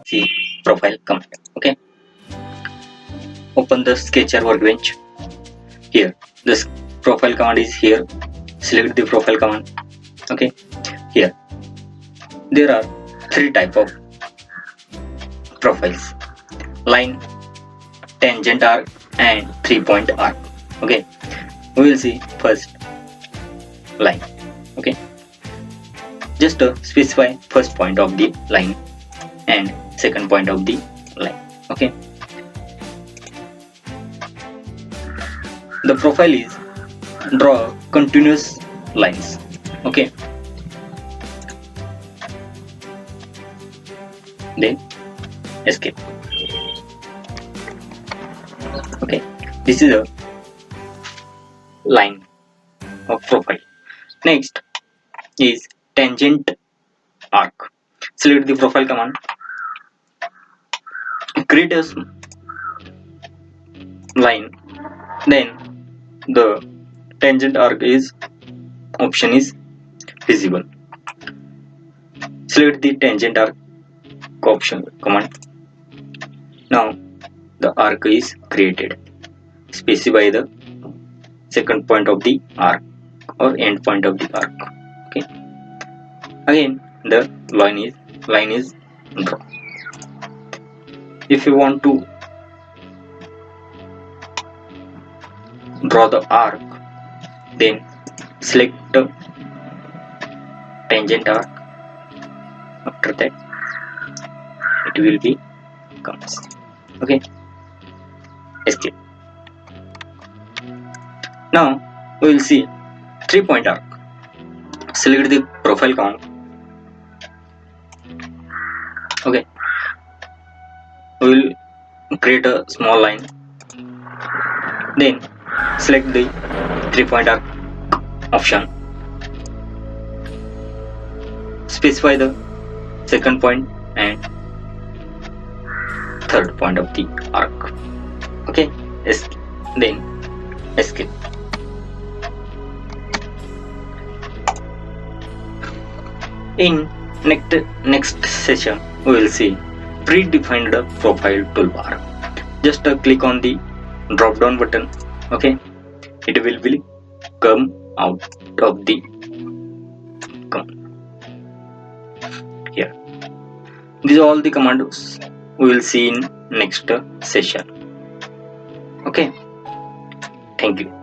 see profile command. Okay, open the sketcher workbench. Here this profile command is here. Select the profile command. Okay, here there are three type of profiles: line, tangent arc and 3-point arc. Okay, we will see first line. Okay, just specify first point of the line and second point of the line. Okay, the profile is draw continuous lines. Okay, then escape. Okay, this is a line of profile. Next is tangent arc. Select the profile command. Create a line, then the tangent arc is option is visible. Select the tangent arc option command. Now the arc is created. Specify the second point of the arc or end point of the arc. Okay, again the line is drawn. If you want to draw the arc, then select the tangent arc. After that it will be comes. Okay, escape. Now we will see 3-point arc. Select the profile command. Okay, we will create a small line, then select the 3-point arc option. Specify the second point and third point of the arc. Okay, then escape. In next session we will see predefined profile toolbar. Just click on the drop down button. Okay, it will come out of the command. Here these are all the commands we will see in next session. Okay, thank you.